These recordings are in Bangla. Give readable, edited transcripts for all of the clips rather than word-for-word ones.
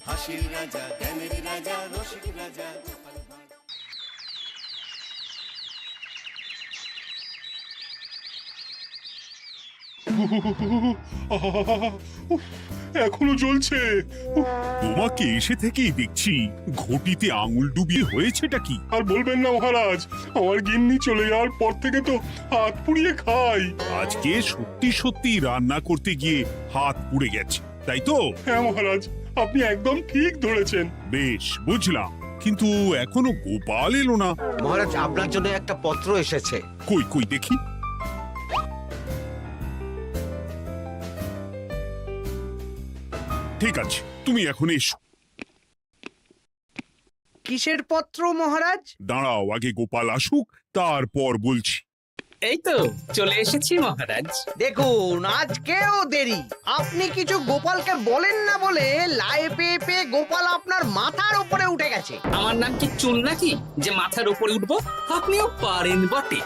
হাসির রাজা, জ্ঞানের রাজা, রসিক রাজা। এখনো জ্বলছে। তোমাকে এসে থেকেই দেখছি ঘটিতে আঙুল ডুবিয়ে হয়েছেটা কি? আর বলবেন না মহারাজ, আমার গিন্নি চলে যাওয়ার পর থেকে তো হাত পুড়িয়ে খাই। আজকে সত্যি সত্যি রান্না করতে গিয়ে হাত পুড়ে গেছে, তাই তো? হ্যাঁ মহারাজ, আপনি একদম ঠিক ধরেছেন। বেশ, বুঝলাম, কিন্তু এখনো গোপাল এলো না। মহারাজ, আপনার জন্য একটা পত্র এসেছে। কই কই দেখি। ঠিক আছে, তুমি এখন এসো। কিসের পত্র মহারাজ? দাঁড়াও, আগে গোপাল আসুক, তারপর বলছি। এই তো চলে এসেছি মহারাজ। দেখুন, আজকেও দেরি। আপনি কিছু গোপালকে বলেন না বলে লাই পেয়ে পেয়ে গোপাল আপনার মাথার উপরে উঠে গেছে। আমার নাম কি চুল নাকি যে মাথার উপরে উঠবো? আপনিও পারেন বটে।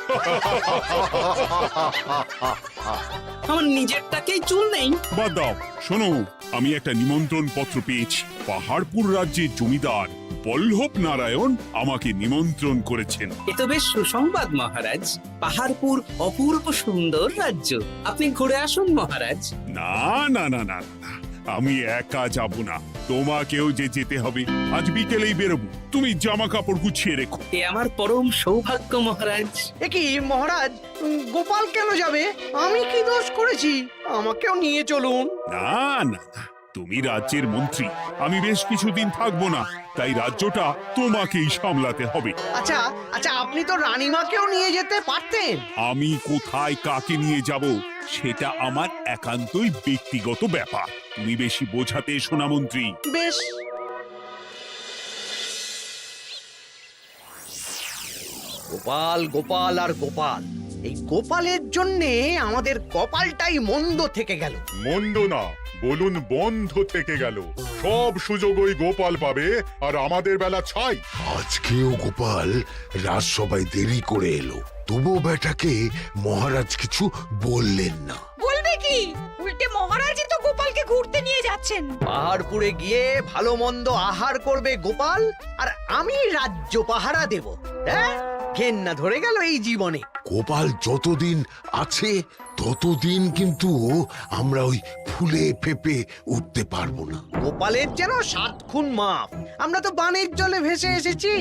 আমার নিজেরটাকেই চুল নেই। বাদ দাও, শোনো, আমি একটা নিমন্ত্রণ পত্র পেয়েছি। পাহাড়পুর রাজ্যের জমিদার বল্লভ নারায়ণ আমাকে নিমন্ত্রণ করেছেন। এ তো বেশ সুসংবাদ মহারাজ। পাহাড়পুর অপূর্ব সুন্দর রাজ্য, আপনি ঘুরে আসুন মহারাজ। না না না না না, আমি একা যাব না, তোমাকেও যে যেতে হবে। আজ বিকেলেই বেরোবো, তুমি জামা কাপড় গুছিয়ে রেখো। এ আমার পরম সৌভাগ্য মহারাজ। এ কি মহারাজ, গোপাল কেন যাবে? আমি কি দোষ করেছি? আমাকেও নিয়ে চলুন। না না না, তুমি রাজ্যের মন্ত্রী, আমি বেশ কিছুদিন থাকবো না, তাই রাজ্যটা তোমাকেই সামলাতে হবে। আচ্ছা আচ্ছা, আপনি তো রানীমাকেও নিয়ে যেতে পারতেন। আমি কোথায় কাকে নিয়ে যাব সেটা আমার একান্তই ব্যক্তিগত ব্যাপার। তুমি বেশি বোঝাতে এসো না মন্ত্রী। বেশ। গোপাল গোপাল আর গোপাল, এই গোপালের জন্যে আমাদের কপালটাই মন্দ থেকে গেল। মন্দ না, বলুন বন্ধ থেকে গেল। সব সুযোগ ওই গোপাল পাবে, আর আমাদের বেলা ছাই। আজকেও গোপাল রাজসভায় দেরি করে এলো, তবু বেটাকে মহারাজ কিছু বললেন না। বলবে কি? উল্টে মহারাজই তো গোপালকে ঘুরতে নিয়ে যাচ্ছেন। পাহাড়পুরে গিয়ে ভালো মন্দ আহার করবে গোপাল, আর আমি রাজ্য পাহারা দেব। হ্যাঁ, ঘেন্না ধরে গেল এই জীবনে। গোপাল যতদিন আছে ততদিন কিন্তু আমরা ওই ফুলে ফেপে উঠতে পারবো না। গোপালের যেন 7 খুন মাপ। আমরা তো বানের জলে ভেসে এসেছি।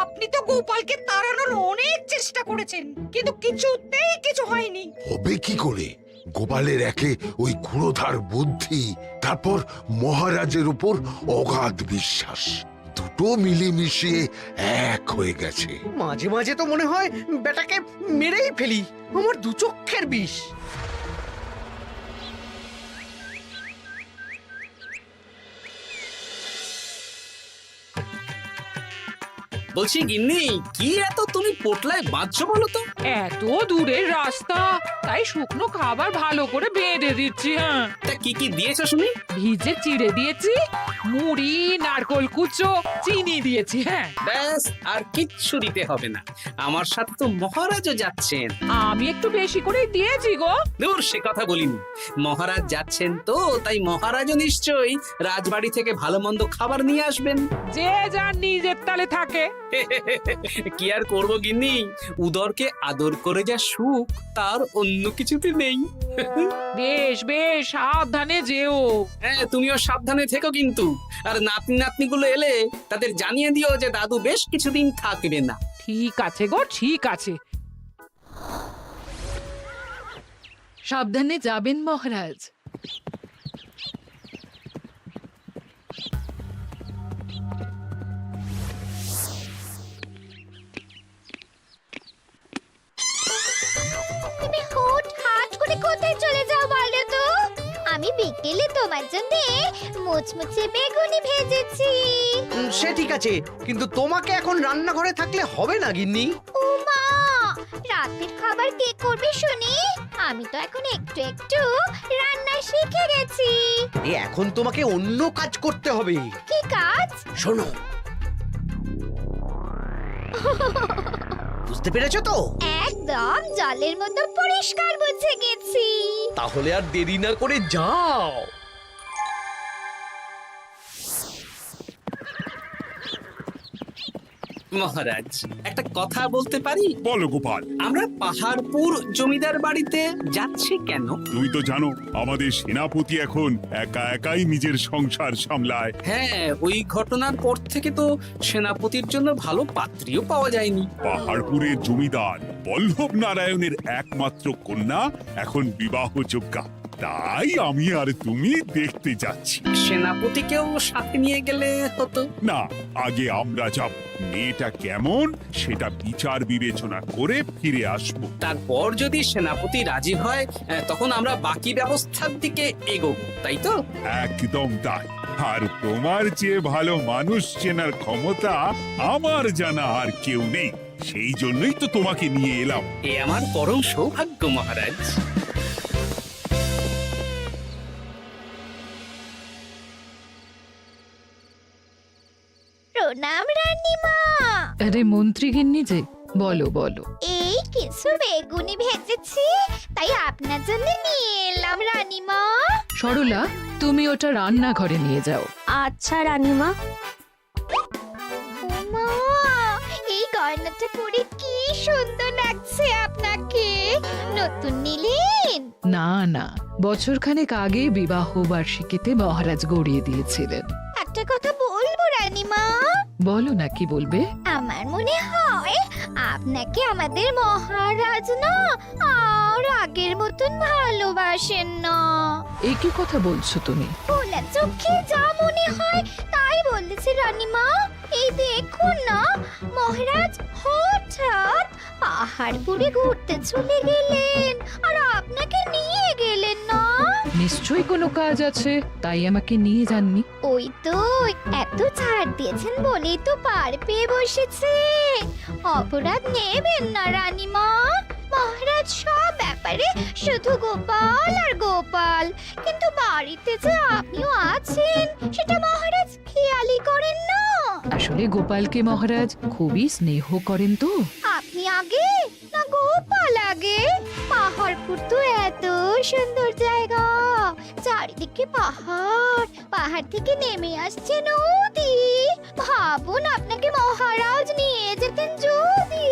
আপনি তো গোপালকে তাড়ানোর অনেক চেষ্টা করেছেন, কিন্তু কিছুতেই কিছু হয়নি। হবে কি করে? গোপালের একে ওই ক্ষুরোধার বুদ্ধি, তারপর মহারাজের উপর অগাধ বিশ্বাস, দুটো মিলেমিশে এক হয়ে গেছে। মাঝে মাঝে তো মনে হয় বেটাকে মেরেই ফেলি। আমার দু চক্ষের বিষ। বলছি গিন্নি, কি এত তুমি পোটলায় বাঁধছো বলো তো? এত দূরের রাস্তা, তাই শুকনো খাবার ভালো করে বেঁধে দিচ্ছি। হ্যাঁ, তা কি কি দিয়েছো শুনি? ভিজে চিড়ে দিয়েছি, মুড়ি, নারকোল কুচো, চিনি দিয়েছি। হ্যাঁ, ব্যাস, আর কিচ্ছু দিতে হবে না। আমার সাথে তো মহারাজও যাচ্ছেন। আমি একটু বেশি করে দিয়েছি গো। দূর, সে কথা বলিনি। মহারাজ যাচ্ছেন তো, তাই মহারাজও নিশ্চয়ই রাজবাড়ি থেকে ভালো মন্দ খাবার নিয়ে আসবেন। যে যার নিজের তালে থাকে। কি আর করবো গিন্নি, উদরকে আদর করে যা সুখ তার অন্য কিছুতে নেই। বেশ বেশ, সাবধানে যেও। হ্যাঁ, তুমিও সাবধানে থেকো কিন্তু। আর নাতনি নাতনিগুলো এলে তাদের জানিয়ে দিও যে দাদু বেশ কিছুদিন থাকবে না। ঠিক আছে গো, ঠিক আছে। সাবধানে যাবেন মহারাজ। তুমি হুটহাট করে কোথায় চলে যাও বলো তো? আমি বিকেলে তোমার জন্য মুচমুচে বেগুনি ভেজেছি। সে ঠিক আছে, কিন্তু তোমাকে এখন রান্নাঘরে থাকলে হবে না গিন্নি। উমা, রাতের খাবার কে করবে শুনি? আমি তো এখন একটু একটু রান্না শিখে গেছি। এখন তোমাকে অন্য কাজ করতে হবে। কি কাজ? শোনো, বুঝতে পেরেছো তো? একদম জলের মতো পরিষ্কার বুঝে গেছি। তাহলে আর দেরি না করে যাও। মহারাজ একটা কথা বলতে পারি? বলো গোপাল। আমরা পাহাড়পুর জমিদার বাড়িতে যাচ্ছি কেন? তুমি তো জানো আমাদের সেনাপতি এখন একা একাই নিজের সংসার সামলায়। হ্যাঁ, ওই ঘটনার পর থেকে তো সেনাপতির জন্য ভালো পাত্রীও পাওয়া যায়নি। পাহাড়পুরের জমিদার বল্লভ নারায়ণের একমাত্র কন্যা এখন বিবাহযোগ্যা, তাই আমি আর তুমি দেখতে যাচ্ছি। সেনাপতিকেও সাথে নিয়ে গেলে হতো। না, আগে আমরা যাব, মেয়েটা কেমন সেটা বিচার বিবেচনা করে ফিরে আসব। তারপর যদি সেনাপতি রাজি হয় তখন আমরা বাকি ব্যবস্থার দিকে এগোবো, তাই তো? একদম তাই। আর তোমার যে ভালো মানুষ চেনার ক্ষমতা আমার জানা আর কেউ নেই, সেই জন্যই তো তোমাকে নিয়ে এলাম। এ আমার পরম সৌভাগ্য মহারাজ। প্রণাম রানীমা। আরে মন্ত্রী গিন্নি যে, বলো বলো। এই কিছু বেগুনি ভেজেছি, তাই আপনার জন্য নিয়ে এলাম রানীমা। সরলা, তুমি ওটা রান্নাঘরে নিয়ে যাও। আচ্ছা রানীমা। মা, এই গয়নাটা পরে কি সুন্দর লাগছে আপনাকে। নতুন নিলেন? না না, বছরখানেক আগে বিবাহ বার্ষিকীতে মহারাজ গড়িয়ে দিয়েছিলেন। একটা কথা বলবো রানীমা? বলো না, কি বলবে? আমার মনে হয় আপনাকে আমাদের মহারাজ না আর আগের মতন ভালোবাসেন না। এই কি কথা বলছো তুমি? খোলা চোখে যা মনে হয় তাই বলেছে রানীমা। এই দেখুন না, মহারাজ হঠাৎ পাহাড়পুরে ঘুরতে চলে গেলেন আর আপনাকে নিয়ে গেলেন না। নিশ্চয়ই কোনো কাজ আছে, তাই আমাকে নিয়ে যাননি। ওই তো, এত ছাড় দিয়েছেন বলেই তো পার পেয়ে বসেছে। অপরাধ নেবেন না রানীমা। মহারাজ সব ব্যাপারে শুধু গোপাল আর গোপাল, কিন্তু বাড়িতে যে আপনিও আছেন সেটা মহারাজ খেয়ালই করেন না। আসলে গোপালকে মহারাজ খুবই স্নেহ করেন তো। আপনি আগে না গোপাল আগে? পাহাড়পুর তো এত সুন্দর জায়গা, চারিদিকে পাহাড়, পাহাড় থেকে নেমে আসছে নদী। ভাবুন আপনাকে মহারাজ নিয়ে যেতেন যদি।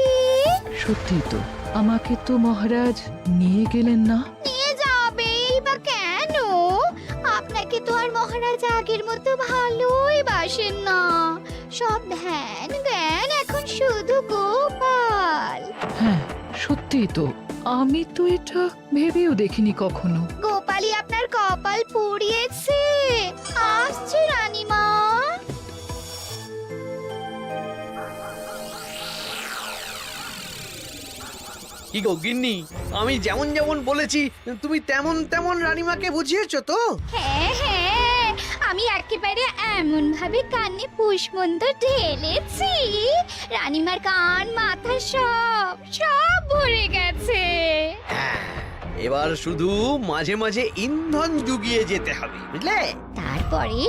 সত্যি তো, আমাকে তো মহারাজ নিয়ে গেলেন না। নিয়ে যাবেই বা কেন? আপনাকে তো আর মহারাজ আগের মতো ভালোই বাসেন না। সব ধ্যান জ্ঞান এখন শুধু গোপাল। হ্যাঁ সত্যি তো, আমি তো এটা ভেবেও দেখিনি কখনো। গোপালই আপনার কপাল পুড়িয়েছে। আসছে রানীমা। কি গো গিন্নি, আমি যেমন যেমন বলেছি তুমি তেমন তেমন রানীমাকে বুঝিয়েছো তো? হ্যাঁ হ্যাঁ, আমি একেবারে এমন ভাবে কানে পুষ্পমন্ত ঢেলেছি, রানীমার কান মাথা সব সব ভরে গেছে। এবার শুধু মাঝে মাঝে ইন্ধন জুগিয়ে যেতে হবে, বুঝলে? তারপরে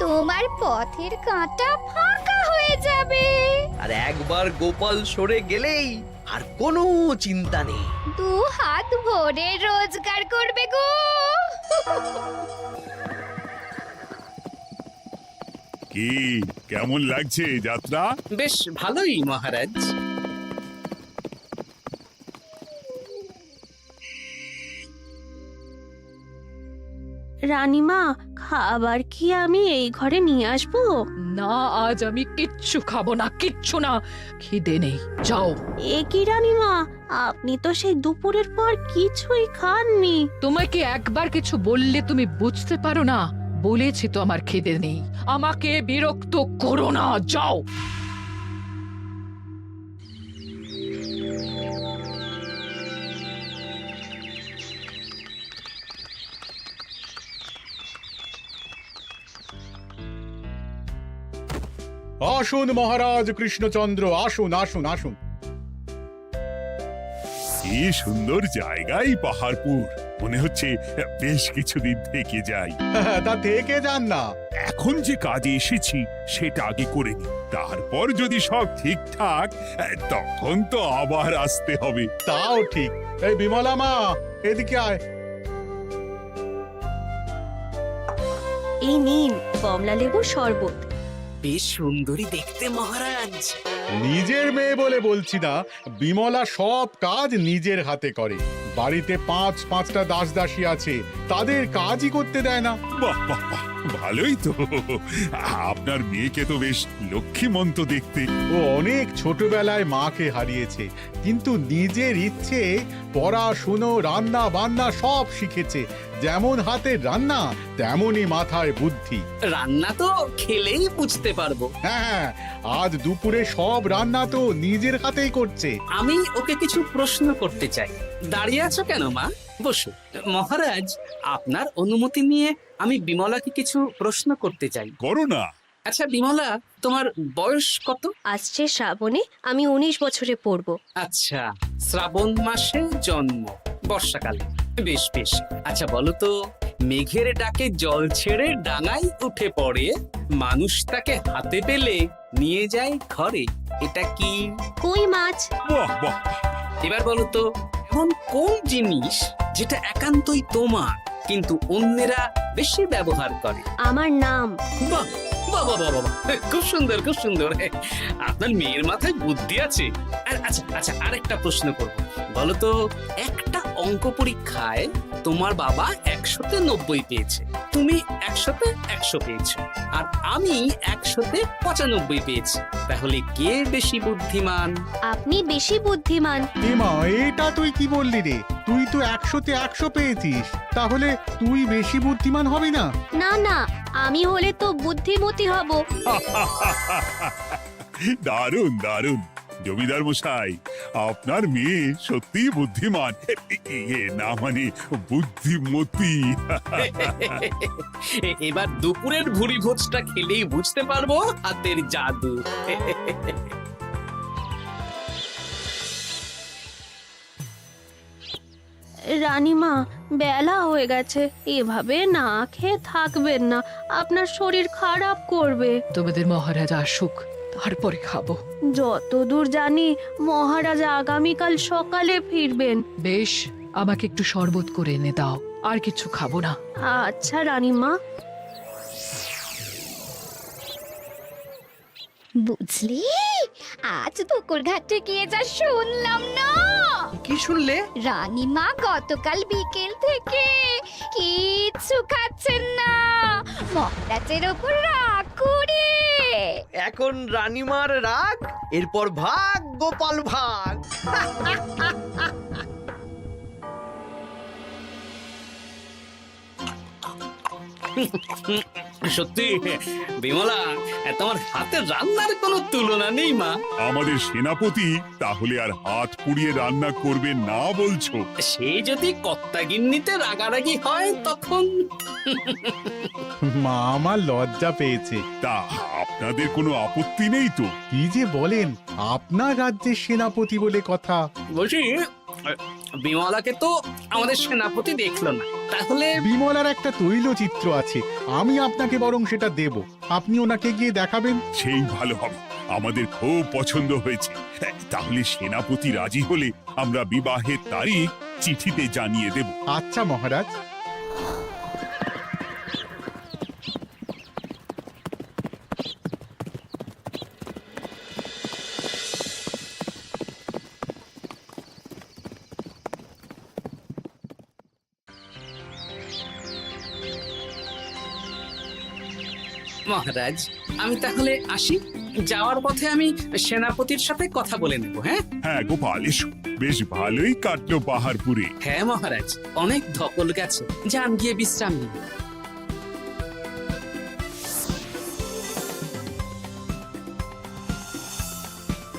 তোমার পথের কাঁটা ফাঁকা হয়ে যাবে। আর একবার গোপাল সরে গেলেই আর কোনো চিন্তা নেই। দু হাত ভরে রোজগার করবে গো। কি কেমন লাগছে যাত্রা? বেশ ভালোই মহারাজ। রানীমা, খাবার কি আমি এই ঘরে নিয়ে আসবো? না, আজ আমি কিচ্ছু খাবো না, কিচ্ছু না, খিদে নেই, যাও। এ কি রানীমা, আপনি তো সেই দুপুরের পর কিছুই খাননি। তোমাকে একবার কিছু বললে তুমি বুঝতে পারো না? বলেছি তো আমার খিদে নেই, আমাকে বিরক্ত করো না, যাও। আসুন মহারাজ কৃষ্ণচন্দ্র, আসুন আসুন আসুন। কি সুন্দর জায়গায় পাহাড়পুর, মনে হচ্ছে বেশ কিছুদিন থেকে যাই। তা থেকে যান না। এখন যে কাজে এসেছি সেটা আগে করে নি, তারপর যদি সব ঠিকঠাক তখন তো আবার আসতে হবে। তাও ঠিক। এই বিমলা মা, এদিকে আয়। এই নিন কমলা লেবুর শরবত। বেশ সুন্দরী দেখতে মহারাজ। নিজের মেয়ে বলে বলছি না, বিমলা সব কাজ নিজের হাতে করে। বাড়িতে পাঁচটা দাস দাসী আছে, তাদের কাজই করতে দেয় না। বাহ বাহ বাহ, ভালোই তো। আপনার মেয়েকে তো বেশ লক্ষ্মীমন্ত দেখতে। ও অনেক ছোটবেলায় মাকে হারিয়েছে, কিন্তু নিজের ইচ্ছে পড়াশুনো রান্না বান্না সব শিখেছে। যেমন হাতের রান্না তেমনই মাথায় বুদ্ধি। রান্না তো খেলেই বুঝতে পারবো। হ্যাঁ, আজ দুপুরে সব রান্না তো নিজের হাতেই করছে। আমি ওকে কিছু প্রশ্ন করতে চাই। দাঁড়িয়ে আছো কেন মা? বসো। মহারাজ, আপনার অনুমতি নিয়ে আমি বিমলাকে কিছু প্রশ্ন করতে চাই। করো না। আচ্ছা বিমলা, তোমার বয়স কত? আসছে শ্রাবণে আমি 19 বছরে পড়ব। আচ্ছা, শ্রাবণ মাসে জন্ম, বর্ষাকালে। বেশ বেশ। আচ্ছা বলো তো, মেঘের ডাকে জল ছেড়ে ডাঙায় উঠে পড়ে, মানুষ তাকে হাতে পেলে নিয়ে যায় ঘরে, এটা কি? কই মাছ। বাহ বাহ, এবার বলো তো, এমন কোন জিনিস যেটা একান্তই তোমার কিন্তু অন্যেরা বেশি ব্যবহার করে? আমার নাম। বাহ বাহ বাহ বাহ বাহ, খুব সুন্দর খুব সুন্দর। আপনার মেয়ের মাথায় বুদ্ধি আছে। আচ্ছা আচ্ছা, আরেকটা প্রশ্ন করবো। বলো তো, একটা অঙ্ক পরীক্ষায় তোমার বাবা 100-তে 90 পেয়েছে, তুমি 100-তে 100 পেয়েছো, আর আমি 100-তে 95 পেয়েছি। তাহলে কে বেশি বুদ্ধিমান? আপনি বেশি বুদ্ধিমান। এমা, এটা তুই কি বললি রে? তুই তো 100-তে 100 পেয়েছিস, তাহলে তুই বেশি বুদ্ধিমান হবি না? না না, আমি হলে তো বুদ্ধিমতী হব। দারুণ দারুণ। জমিদার মশাই, আপনার মেয়ে সত্যি বুদ্ধিমান, না মানে বুদ্ধিমতী। এবার দুপুরের ভুরি ভোজটা খেলেই বুঝতে পারবো হাতের জাদু। রানীমা, বেলা হয়ে গেছে, এভাবে না খেয়ে থাকবেন না, আপনার শরীর খারাপ করবে। তোমাদের মহারাজ আসুক, তারপরে খাবো। যতদূর জানি মহারাজ আগামীকাল সকালে ফিরবেন। বেশ, আমাকে একটু শরবত করে এনে দাও, আর কিছু খাবো না। আচ্ছা রানীমা। বুঝলি, আজ পুকুর ঘাটে গিয়ে যা শুনলাম না। কি শুনলে? রানীমা গতকাল বিকেল থেকে কিচ্ছু খাচ্ছেন না, মহারাজের ওপর রাগ করে। এখন রানীমার রাগ, এরপর ভাগ গোপাল ভাগ। সত্যি বিমলা, তোমার হাতের রান্নার কোনো তুলনা নেই মা। আমাদের সেনাপতি তাহলে আর হাত পুড়িয়ে রান্না করবে না বলছো? সে যদি কর্তাগিন্নিতে রাগারাগি হয় তখন। মা আমার লজ্জা পেয়েছে। তা আপনাদের কোনো আপত্তি নেই তো? কি যে বলেন, আপনার রাজ্যের সেনাপতি বলে কথা। বলছি, বিমলাকে তো আমাদের সেনাপতি দেখলো না, তাহলে? বিমলার একটা তৈলচিত্র আছে, আমি আপনাকে বরং সেটা দেব, আপনি ওনাকে গিয়ে দেখাবেন। সেই ভালো হবে, আমাদের খুব পছন্দ হয়েছে। তাহলে সেনাপতি রাজি হলে আমরা বিবাহের তারিখ চিঠিতে জানিয়ে দেব। আচ্ছা মহারাজ। মহারাজ, আমি তাহলে আসি। যাওয়ার পথে আমি সেনাপতির সাথে কথা বলে নেব। হ্যাঁ হ্যাঁ গোপাল, এসো। বেশ ভালোই কাটলো পাহাড়পুরে। হ্যাঁ মহারাজ, অনেক ধকল গেছে, যান গিয়ে বিশ্রাম নিন।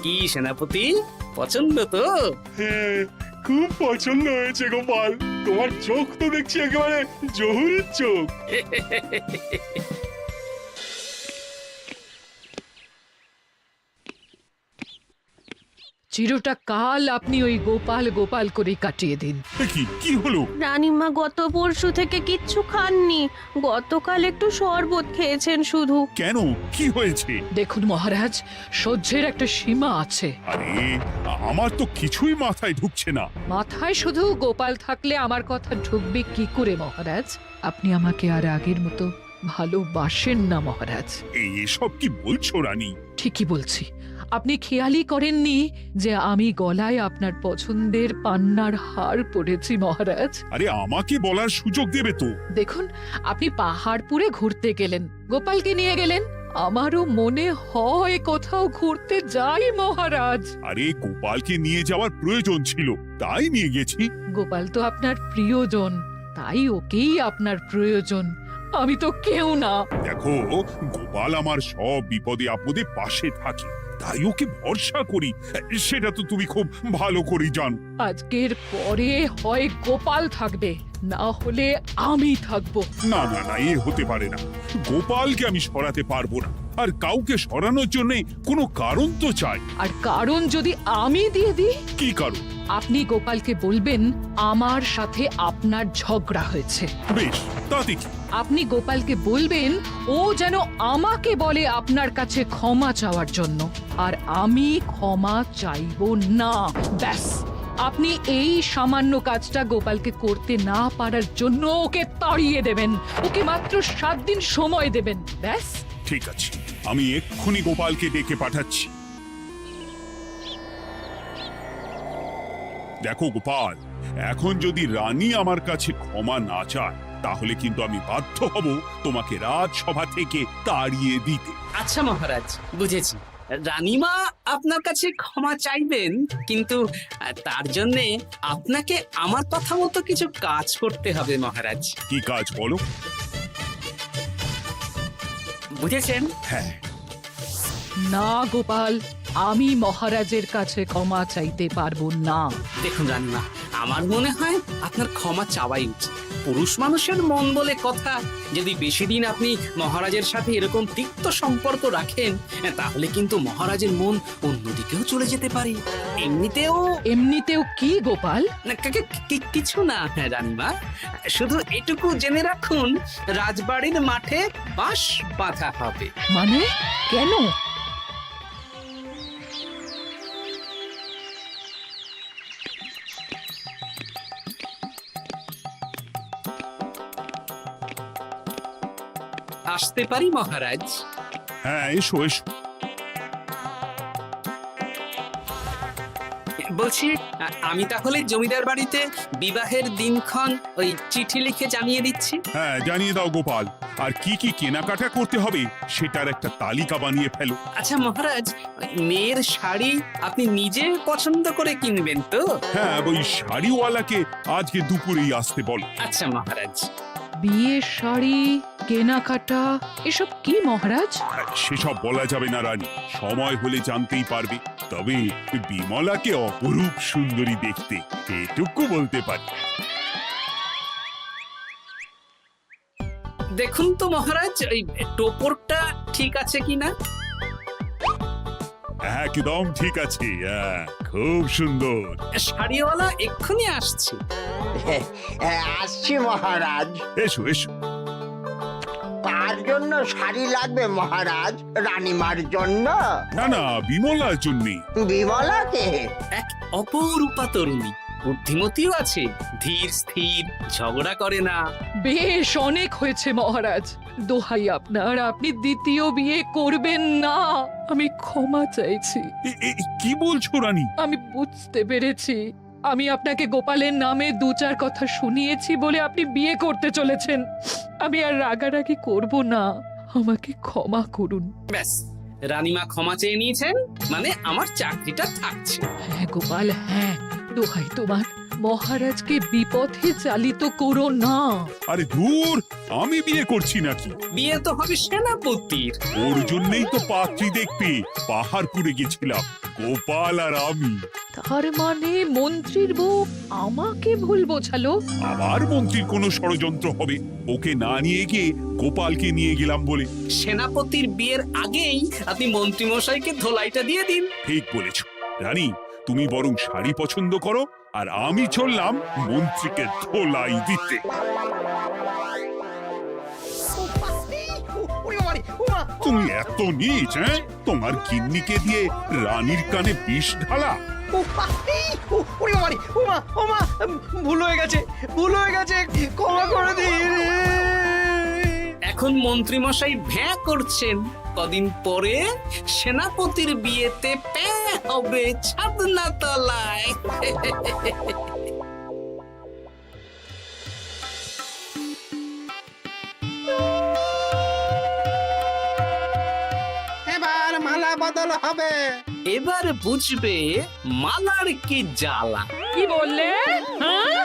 কি সেনাপতি, পছন্দ তো? হ্যাঁ, খুব পছন্দ হয়েছে গোপাল। তোমার চোখ তো দেখছি একেবারে জহুরির চোখ। চিরটা কাল আপনি ওই গোপাল গোপাল করে কাটিয়ে দিন। কি হলো? রানীমা গত পরশু থেকে কিচ্ছু খাননি, গতকাল একটু শরবত খেয়েছেন শুধু। কেন, কি হয়েছে? দেখুন মহারাজ, সহ্যের একটা সীমা আছে। আরে, আমার তো কিছুই মাথায় ঢুকছে না। মাথায় শুধু গোপাল থাকলে আমার কথা ঢুকবে কি করে মহারাজ? আপনি আমাকে আর আগের মতো ভালোবাসেন না মহারাজ। এসব কি বলছো রানী? ঠিকই বলছি। আপনি খেয়ালই করেননি যে আমি গলায় আপনার পছন্দের পান্নার হার পরেছি মহারাজ। আরে আমাকে বলার সুযোগ দেবে তো। দেখুন, আপনি পাহাড়পুরে ঘুরতে গেলেন, গোপালকে নিয়ে গেলেন। আমারও মনে হয় কোথাও ঘুরতে যাই মহারাজ। আরে গোপালকে নিয়ে যাওয়ার প্রয়োজন ছিল, তাই নিয়ে গেছি। গোপাল তো আপনার প্রিয়জন, তাই ওকেই আপনার প্রয়োজন। আমি তো কেউ না। দেখো, গোপাল আমার সব বিপদে আপদে পাশে থাকে, তাই ওকে ভরসা করি। সেটা তো তুমি খুব ভালো করে জানো। আজকের পরে হয় গোপাল থাকবে, না হলে আমি থাকবো। না না না, এ হতে পারে না। গোপালকে আমি সরাতে পারবো না, আর কাউকে সরানোর জন্য কোনো কারণ তো চাই। আর কারণ যদি আমি দিয়ে দিই? কি কারণ? আপনি গোপালকে বলবেন আমার সাথে আপনার ঝগড়া হয়েছে। বেশ, তাতে কি? আপনি গোপালকে বলবেন ও যেন আমাকে বলে আপনার কাছে ক্ষমা চাওয়ার জন্য, আর আমি ক্ষমা চাইবো না। ব্যাস, আপনি এই সামান্য কাজটা গোপালকে করতে না পারার জন্য ওকে তাড়িয়ে দেবেন। ওকে মাত্র 7 দিন সময় দেবেন, ব্যাস। ঠিক আছে, আমি এক্ষুনি গোপালকে ডেকে পাঠাচ্ছি। দেখো গোপাল, এখন যদি রানী আমার কাছে ক্ষমা না চায়, তাহলে কিন্তু আমি বাধ্য হব তোমাকে রাজসভা থেকে তাড়িয়ে দিতে। আচ্ছা মহারাজ, বুঝেছি। রানীমা আপনার কাছে ক্ষমা চাইবেন, কিন্তু তার জন্য আপনাকে আমার কথা মতো কিছু কাজ করতে হবে মহারাজ। কি কাজ বলো? বুঝেছেন? হ্যাঁ। না গোপাল, আমি মহারাজের কাছে ক্ষমা চাইতে পারবো না। দেখুন রানীমা, আমার মনে হয় আপনার ক্ষমা চাওয়াই উচিত। পুরুষ মানুষের মন বলে কথা, যদি বেশি দিন আপনি মহারাজের সাথে এরকম তিক্ত সম্পর্ক রাখেন, তাহলে কিন্তু মহারাজের মন অন্যদিকেও চলে যেতে পারে। এমনিতেও কি গোপাল? কিছু না রানীমা, শুধু এটুকু জেনে রাখুন, রাজবাড়ির মাঠে বাঁশ বাঁধা হবে। মানে কেন? আসতে পারি মহারাজ? হ্যাঁ, এসো এসো। বলছি, আমি তাহলে জমিদার বাড়িতে বিবাহের দিনক্ষণ ওই চিঠি লিখে জানিয়ে দিচ্ছি। হ্যাঁ, জানিয়ে দাও গোপাল। আর কি কি কেনাকাটা করতে হবে সেটার একটা তালিকা বানিয়ে ফেলো। আচ্ছা মহারাজ, মেয়ের শাড়ি আপনি নিজে পছন্দ করে কিনবেন তো? হ্যাঁ, ওই শাড়িওয়ালাকে আজকে দুপুরেই আসতে বলো। আচ্ছা মহারাজ। বিয়ের শাড়ি, কেনাকাটা, এসব কি মহারাজ? সেসব বলা যাবে না রানী, সময় হলে জানতেই পারবে। তবে বিমলাকে অপরূপ সুন্দরী দেখতে, এটুকু বলতে পারি। দেখুন তো মহারাজ, ওই টোপরটা ঠিক আছে কিনা? একদম ঠিক আছে, খুব সুন্দর। শাড়িওয়ালা এক্ষুনি আসছে। আসছি মহারাজ। এসো এসো। কার জন্য শাড়ি লাগবে মহারাজ? রানীমার জন্য? না না, বিমলার জন্যে। বিমলাকে? এক অপরূপা তরুণী, বুদ্ধিমতীও আছে, ধীর স্থির, ঝগড়া করে না। বেশ, অনেক হয়েছে মহারাজ। দোহাই আপনার, আপনি দ্বিতীয় বিয়ে করবেন না। আমি ক্ষমা চাইছি। কি বলছো রানী? আমি বুঝতে পেরেছি, আমি আপনাকে গোপালের নামে 2-4 কথা শুনিয়েছি বলে আপনি বিয়ে করতে চলেছেন। আমি আর রাগারাগি করব না, আমাকে ক্ষমা করুন। ব্যাস, রানীমা ক্ষমা চেয়ে নিয়েছেন, মানে আমার চাকরিটা থাকছে। হ্যাঁ গোপাল, হ্যাঁ, দোহাই তোমার, মহারাজকে বিপথে চালিত করো না। আরে দূর, আমি বিয়ে করছি নাকি? বিয়ে তো হবে সেনাপতির। ওর জন্যই তো পাত্রী দেখতে পাহাড়পুরে গেছিলাম, গোপাল আর আমি। তার মানে মন্ত্রীর বউ আমাকে ভুল বোঝালো? আবার মন্ত্রীর কোনো ষড়যন্ত্র হবে, ওকে না নিয়ে গিয়ে গোপালকে নিয়ে গেলাম বলে। সেনাপতির বিয়ের আগেই আপনি মন্ত্রী মশাইকে ধোলাইটা দিয়ে দিন। ঠিক বলেছ রানী, তুমি বরং শাড়ি পছন্দ করো, আর আমি চললাম মন্ত্রীকে ধোলাই দিতে। তুমি এত নীচ, হ্যাঁ? তোমার গিন্নিকে দিয়ে রানীর কানে বিষ ঢালা। ভুল হয়ে গেছে, ক্ষমা করে দিন। এখন মন্ত্রীমশাই ভ্যাঁ করছেন, কদিন পরে সেনাপতির বিয়েতে প্যাঁ হবে ছাদনা তলায়। এবার মালা বদল হবে। এবার বুঝবে মালার কি জ্বালা। কি বললে? হ্যাঁ